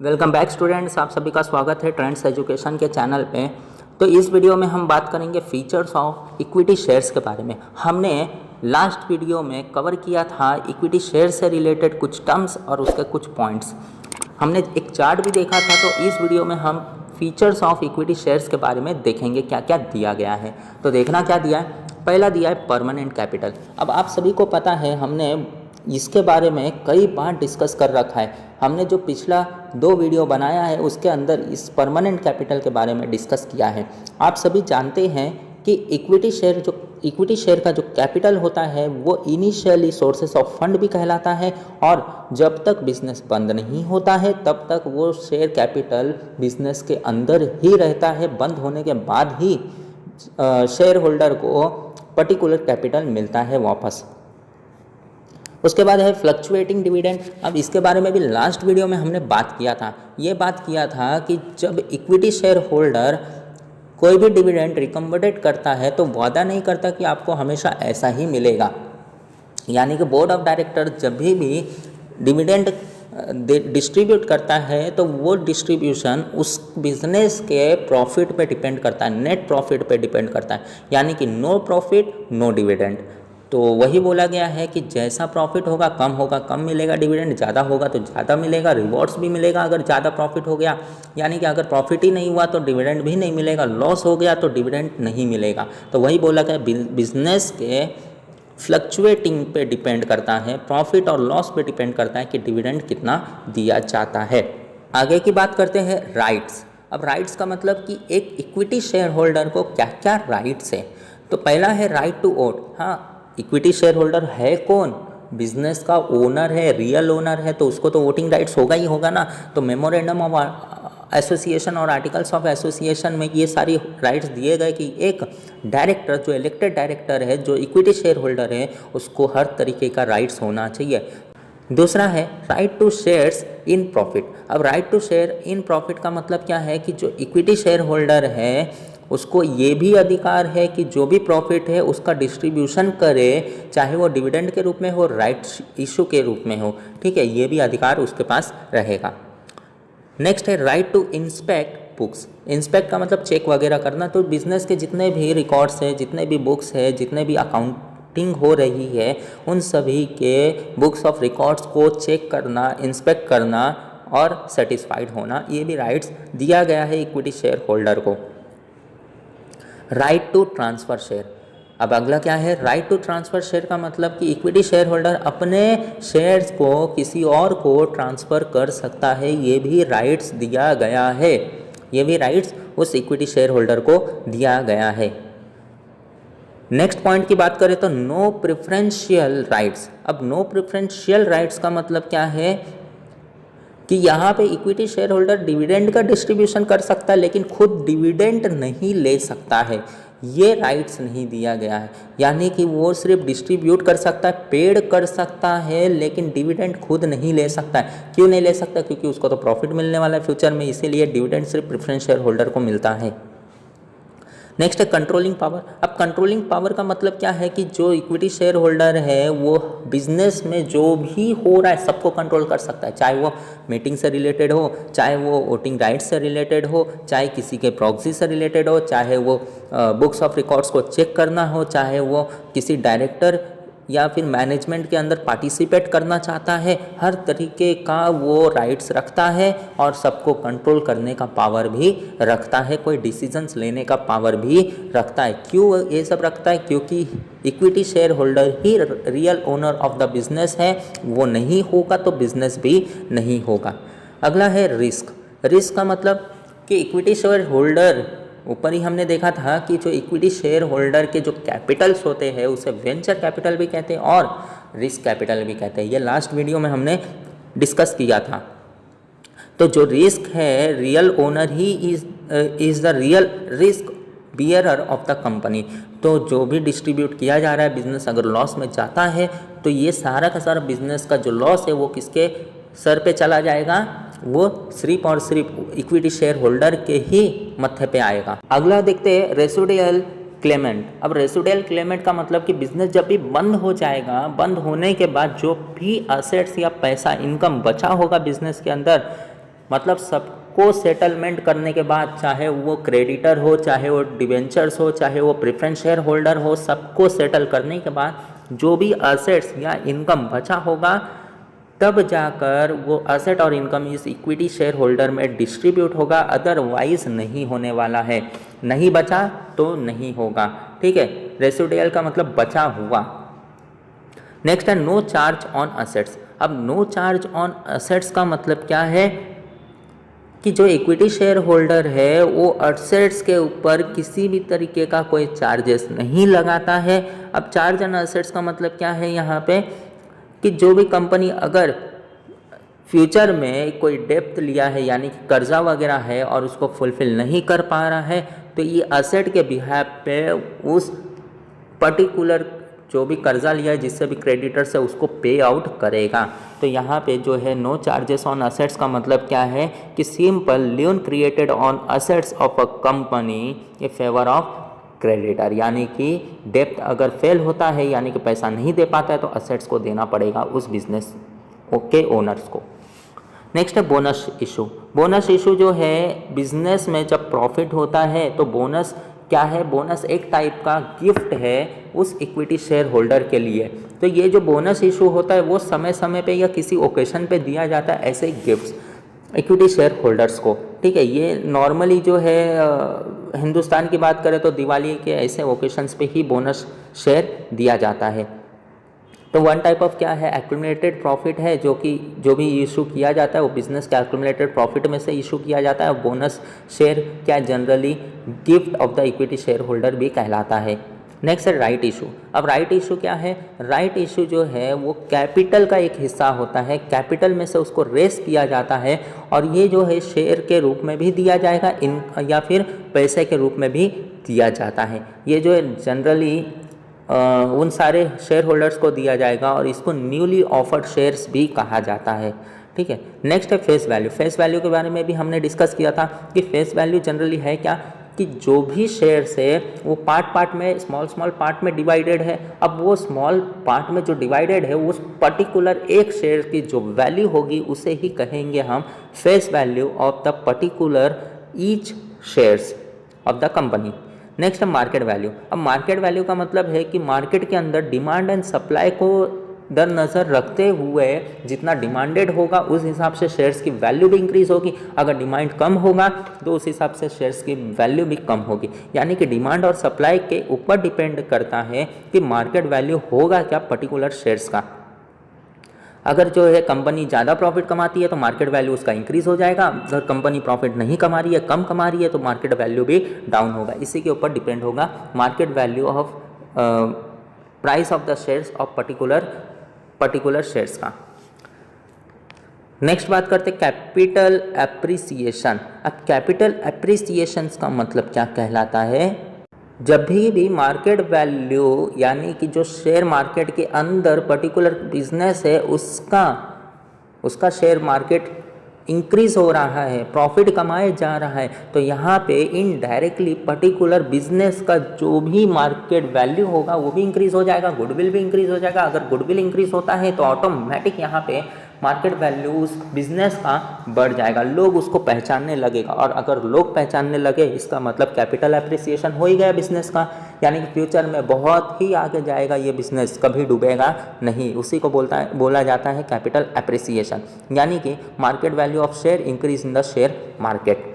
Welcome back students, आप सभी का स्वागत है ट्रेंड्स एजुकेशन के चैनल पे। तो इस वीडियो में हम बात करेंगे फीचर्स ऑफ इक्विटी शेयर्स के बारे में। हमने लास्ट वीडियो में कवर किया था इक्विटी शेयर से रिलेटेड कुछ टर्म्स और उसके कुछ पॉइंट्स। हमने एक चार्ट भी देखा था। तो इस वीडियो में हम फीचर्स ऑफ इक्विटी शेयर्स के बारे में देखेंगे क्या क्या दिया गया है। तो देखना क्या दिया है। पहला दिया है परमानेंट कैपिटल। अब आप सभी को पता है हमने इसके बारे में कई बार डिस्कस कर रखा है। हमने जो पिछला 2 वीडियो बनाया है उसके अंदर इस परमानेंट कैपिटल के बारे में डिस्कस किया है। आप सभी जानते हैं कि इक्विटी शेयर का जो कैपिटल होता है वो इनिशियली सोर्सेस ऑफ फंड भी कहलाता है, और जब तक बिजनेस बंद नहीं होता है तब तक वो शेयर कैपिटल बिजनेस के अंदर ही रहता है। बंद होने के बाद ही शेयर होल्डर को पर्टिकुलर कैपिटल मिलता है वापस। उसके बाद है फ्लक्चुएटिंग डिविडेंड। अब इसके बारे में भी लास्ट वीडियो में हमने बात किया था। ये बात किया था कि जब इक्विटी शेयर होल्डर कोई भी डिविडेंड रिकम्बडेट करता है तो वादा नहीं करता कि आपको हमेशा ऐसा ही मिलेगा। यानी कि बोर्ड ऑफ डायरेक्टर जब भी डिविडेंड डिस्ट्रीब्यूट करता है तो वो डिस्ट्रीब्यूशन उस बिजनेस के प्रॉफिट पे डिपेंड करता है, नेट प्रॉफिट पे डिपेंड करता है। यानी कि नो प्रॉफिट नो डिविडेंड। तो वही बोला गया है कि जैसा प्रॉफिट होगा कम मिलेगा डिविडेंड, ज़्यादा होगा तो ज़्यादा मिलेगा, रिवॉर्ड्स भी मिलेगा अगर ज़्यादा प्रॉफिट हो गया। यानी कि अगर प्रॉफिट ही नहीं हुआ तो डिविडेंड भी नहीं मिलेगा, लॉस हो गया तो डिविडेंड नहीं मिलेगा। तो वही बोला गया बिजनेस के फ्लक्चुएटिंग पे डिपेंड करता है, प्रॉफिट और लॉस पे डिपेंड करता है कि डिविडेंड कितना दिया जाता है। आगे की बात करते हैं राइट्स। अब राइट्स का मतलब कि एक इक्विटी शेयर होल्डर को क्या क्या राइट्स है। तो पहला है राइट टू वोट। हाँ, इक्विटी शेयर होल्डर है कौन? बिजनेस का ओनर है, रियल ओनर है, तो उसको तो वोटिंग राइट्स होगा ना। तो मेमोरेंडम ऑफ एसोसिएशन और आर्टिकल्स ऑफ एसोसिएशन में ये सारी राइट्स दिए गए कि एक डायरेक्टर जो इलेक्टेड डायरेक्टर है, जो इक्विटी शेयर होल्डर है, उसको हर तरीके का राइट्स होना चाहिए। दूसरा है right to shares in profit. अब right to share in profit का मतलब क्या है कि जो इक्विटी शेयर होल्डर है उसको ये भी अधिकार है कि जो भी प्रॉफिट है उसका डिस्ट्रीब्यूशन करे, चाहे वो डिविडेंड के रूप में हो, राइट्स इशू के रूप में हो। ठीक है, ये भी अधिकार उसके पास रहेगा। नेक्स्ट है right to inspect books. Inspect का मतलब चेक वगैरह करना। तो बिजनेस के जितने भी रिकॉर्ड्स है, जितने भी बुक्स है, जितने भी अकाउंटिंग हो रही है, उन सभी के बुक्स ऑफ रिकॉर्ड्स को चेक करना, इंस्पेक्ट करना और सेटिस्फाइड होना, ये भी राइट्स दिया गया है इक्विटी शेयर होल्डर को। Right to transfer share. अब अगला क्या है? राइट टू ट्रांसफ़र शेयर का मतलब कि इक्विटी शेयर होल्डर अपने शेयर्स को किसी और को ट्रांसफ़र कर सकता है। ये भी राइट्स दिया गया है। ये भी राइट्स उस इक्विटी शेयर होल्डर को दिया गया है। नेक्स्ट पॉइंट की बात करें तो नो प्रेफरेंशियल राइट्स। अब नो प्रेफरेंशियल राइट्स का मतलब क्या है कि यहाँ पे इक्विटी शेयर होल्डर डिविडेंड का डिस्ट्रीब्यूशन कर सकता है लेकिन खुद डिविडेंड नहीं ले सकता है। ये राइट्स नहीं दिया गया है। यानी कि वो सिर्फ डिस्ट्रीब्यूट कर सकता है, पेड कर सकता है, लेकिन डिविडेंड खुद नहीं ले सकता है। क्यों नहीं ले सकता? क्योंकि उसको तो प्रॉफिट मिलने वाला है फ्यूचर में, इसीलिए डिविडेंड सिर्फ प्रेफरेंस शेयर होल्डर को मिलता है। नेक्स्ट है कंट्रोलिंग पावर। अब कंट्रोलिंग पावर का मतलब क्या है कि जो इक्विटी शेयर होल्डर है वो बिजनेस में जो भी हो रहा है सबको कंट्रोल कर सकता है, चाहे वो मीटिंग से रिलेटेड हो, चाहे वो वोटिंग राइट्स से रिलेटेड हो, चाहे किसी के प्रॉक्सी से रिलेटेड हो, चाहे वो बुक्स ऑफ रिकॉर्ड्स को चेक करना हो, चाहे वो किसी डायरेक्टर या फिर मैनेजमेंट के अंदर पार्टिसिपेट करना चाहता है। हर तरीके का वो राइट्स रखता है और सबको कंट्रोल करने का पावर भी रखता है, कोई डिसीजंस लेने का पावर भी रखता है। क्यों ये सब रखता है? क्योंकि equity share holder he real owner of the business है। वो नहीं होगा तो बिजनेस भी नहीं होगा। अगला है रिस्क। रिस्क का मतलब कि इक्विटी शेयर होल्डर, ऊपर ही हमने देखा था कि जो इक्विटी शेयर होल्डर के जो कैपिटल्स होते हैं उसे वेंचर कैपिटल भी कहते हैं और रिस्क कैपिटल भी कहते हैं। ये लास्ट वीडियो में हमने डिस्कस किया था। तो जो रिस्क है, real owner he is the real risk bearer of the company. तो जो भी डिस्ट्रीब्यूट किया जा रहा है, बिजनेस अगर लॉस में जाता है तो ये सारा का सारा बिजनेस का जो लॉस है वो किसके सर पे चला जाएगा? वो सिर्फ और सिर्फ इक्विटी शेयर होल्डर के ही मत्थे पे आएगा। अगला देखते हैं रेसिडुअल क्लेमेंट। अब रेसिडुअल क्लेमेंट का मतलब कि बिजनेस जब भी बंद हो जाएगा, बंद होने के बाद जो भी असेट्स या पैसा इनकम बचा होगा बिजनेस के अंदर, मतलब सबको सेटलमेंट करने के बाद, चाहे वो क्रेडिटर हो, चाहे वो डिवेंचर्स हो, चाहे वो प्रेफरेंस शेयर होल्डर हो, सबको सेटल करने के बाद जो भी असेट्स या इनकम बचा होगा तब जाकर वो असेट और इनकम इस इक्विटी शेयर होल्डर में डिस्ट्रीब्यूट होगा, अदरवाइज नहीं होने वाला है। नहीं बचा तो नहीं होगा, ठीक है। रेसिडुअल का मतलब बचा हुआ। नेक्स्ट है नो चार्ज ऑन असेट्स। अब नो चार्ज ऑन असेट्स का मतलब क्या है कि जो इक्विटी शेयर होल्डर है वो असेट्स के ऊपर किसी भी तरीके का कोई चार्जेस नहीं लगाता है। अब चार्ज ऑन असेट्स का मतलब क्या है यहाँ पे कि जो भी कंपनी अगर फ्यूचर में कोई डेप्थ लिया है यानी कि कर्जा वगैरह है और उसको फुलफिल नहीं कर पा रहा है तो ये असेट के बिहाफ पे उस पर्टिकुलर जो भी कर्जा लिया है जिससे भी क्रेडिटर से उसको पे आउट करेगा। तो यहाँ पे जो है नो चार्जेस ऑन असेट्स का मतलब क्या है कि simple loan created on assets of a company in favour of creditor, यानी कि डेप्थ अगर फेल होता है यानी कि पैसा नहीं दे पाता है तो असेट्स को देना पड़ेगा उस बिजनेस के ओनर्स को। नेक्स्ट है बोनस इशू। बोनस इशू जो है बिजनेस में जब प्रॉफिट होता है तो बोनस क्या है, बोनस एक टाइप का गिफ्ट है उस इक्विटी शेयर होल्डर के लिए। तो ये जो बोनस इशू होता है वो समय समय पे या किसी ओकेशन पे दिया जाता है, ऐसे गिफ्ट्स इक्विटी शेयर होल्डर्स को, ठीक है। ये नॉर्मली जो है हिंदुस्तान की बात करें तो दिवाली के ऐसे ओकेशंस पे ही बोनस शेयर दिया जाता है। तो वन टाइप ऑफ क्या है, एक्यूमुलेटेड प्रॉफिट है जो भी इशू किया जाता है वो बिजनेस के एक्यूमुलेटेड प्रॉफिट में से इशू किया जाता है। बोनस शेयर क्या generally gift of the equity share holder भी कहलाता है। नेक्स्ट है राइट इशू। अब राइट इशू क्या है, राइट इशू जो है वो कैपिटल का एक हिस्सा होता है, कैपिटल में से उसको रेस किया जाता है और ये जो है शेयर के रूप में भी दिया जाएगा या फिर पैसे के रूप में भी दिया जाता है। ये जो है जनरली उन सारे शेयर होल्डर्स को दिया जाएगा और इसको न्यूली ऑफर्ड शेयर्स भी कहा जाता है, ठीक है। नेक्स्ट है फेस वैल्यू। फेस वैल्यू के बारे में भी हमने डिस्कस किया था कि फेस वैल्यू जनरली है क्या कि जो भी शेयर्स है वो पार्ट में स्मॉल पार्ट में डिवाइडेड है। अब वो स्मॉल पार्ट में जो डिवाइडेड है उस पर्टिकुलर एक शेयर की जो वैल्यू होगी उसे ही कहेंगे हम face value of the particular each shares of the company. Next है मार्केट वैल्यू। अब मार्केट वैल्यू का मतलब है कि मार्केट के अंदर डिमांड एंड सप्लाई को दर नज़र रखते हुए जितना डिमांडेड होगा उस हिसाब से शेयर्स की वैल्यू भी इंक्रीज होगी, अगर डिमांड कम होगा तो उस हिसाब से शेयर्स की वैल्यू भी कम होगी। यानी कि डिमांड और सप्लाई के ऊपर डिपेंड करता है कि मार्केट वैल्यू होगा क्या पर्टिकुलर शेयर्स का। अगर जो है कंपनी ज़्यादा प्रॉफिट कमाती है तो मार्केट वैल्यू उसका इंक्रीज हो जाएगा, अगर कंपनी प्रॉफिट नहीं कमा रही है, कम कमा रही है तो मार्केट वैल्यू भी डाउन होगा। इसी के ऊपर डिपेंड होगा market value of price of the shares of particular shares का। नेक्स्ट बात करते हैं कैपिटल एप्रिसिएशन। अब कैपिटल एप्रिसिएशन का मतलब क्या कहलाता है, जब भी मार्केट वैल्यू यानी कि जो शेयर मार्केट के अंदर पर्टिकुलर बिजनेस है उसका शेयर मार्केट इंक्रीज हो रहा है, प्रॉफिट कमाए जा रहा है, तो यहाँ पे इनडायरेक्टली पर्टिकुलर बिजनेस का जो भी मार्केट वैल्यू होगा वो भी इंक्रीज हो जाएगा, गुडविल भी इंक्रीज हो जाएगा। अगर गुडविल इंक्रीज होता है तो ऑटोमेटिक यहाँ पे मार्केट वैल्यू उस बिजनेस का बढ़ जाएगा, लोग उसको पहचानने लगेगा और अगर लोग पहचानने लगे इसका मतलब कैपिटल एप्रिसिएशन हो ही गया बिजनेस का, यानी कि फ्यूचर में बहुत ही आगे जाएगा ये बिजनेस, कभी डूबेगा नहीं। उसी को बोला जाता है कैपिटल एप्रिसिएशन, यानी कि market value of share increase in the share market.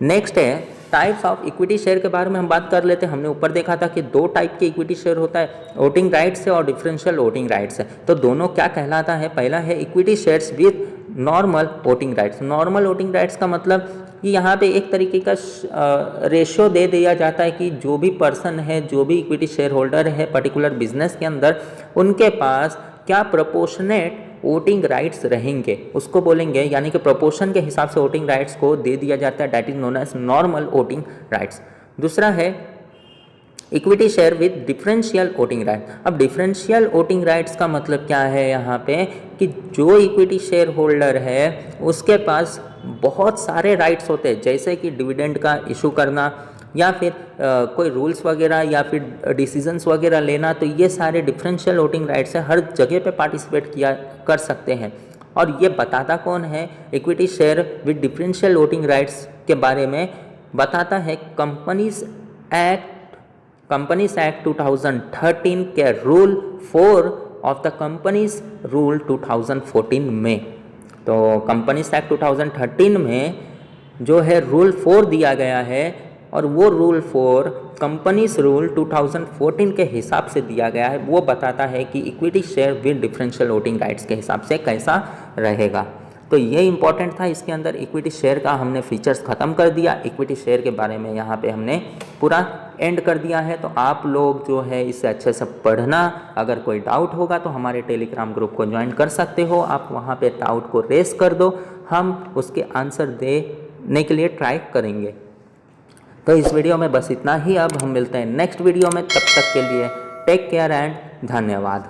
Next है टाइप्स ऑफ इक्विटी शेयर के बारे में हम बात कर लेते हैं। हमने ऊपर देखा था कि दो टाइप के इक्विटी शेयर होता है, वोटिंग राइट्स है और डिफरेंशियल वोटिंग राइट्स है। तो दोनों क्या कहलाता है, पहला है equity shares with normal voting rights. Normal voting rights का मतलब कि यहाँ पे एक तरीके का रेशियो दे दिया जाता है कि जो भी पर्सन है, जो भी इक्विटी शेयर होल्डर है पर्टिकुलर बिजनेस के अंदर, उनके पास क्या प्रोपोर्शनेट वोटिंग राइट्स रहेंगे उसको बोलेंगे, यानी कि प्रोपोर्शन के हिसाब से वोटिंग राइट्स को दे दिया जाता है, that is known as normal voting rights. दूसरा है equity share with differential voting right. अब डिफरेंशियल वोटिंग राइट्स का मतलब क्या है यहाँ पे कि जो इक्विटी शेयर होल्डर है उसके पास बहुत सारे राइट्स होते हैं, जैसे कि डिविडेंड का इशू करना या फिर कोई रूल्स वगैरह या फिर डिसीजंस वगैरह लेना, तो ये सारे डिफरेंशियल वोटिंग राइट्स है, हर जगह पे पार्टिसिपेट कर सकते हैं। और ये बताता कौन है? Equity share with differential voting rights के बारे में बताता है कंपनीज एक्ट 2013 के rule 4 of the companies rule 2014 में। तो कंपनीज एक्ट 2013 में जो है रूल 4 दिया गया है और वो रूल 4 कंपनीज रूल 2014 के हिसाब से दिया गया है। वो बताता है कि equity share with differential voting rights के हिसाब से कैसा रहेगा। तो ये इंपॉर्टेंट था। इसके अंदर इक्विटी शेयर का हमने फीचर्स ख़त्म कर दिया। इक्विटी शेयर के बारे में यहाँ पे हमने पूरा एंड कर दिया है। तो आप लोग जो है इसे अच्छे से पढ़ना। अगर कोई डाउट होगा तो हमारे टेलीग्राम ग्रुप को ज्वाइन कर सकते हो। आप वहाँ पे डाउट को रेस कर दो, हम उसके आंसर देने के लिए ट्राई करेंगे। तो इस वीडियो में बस इतना ही। अब हम मिलते हैं नेक्स्ट वीडियो में। तब तक के लिए टेक केयर एंड धन्यवाद।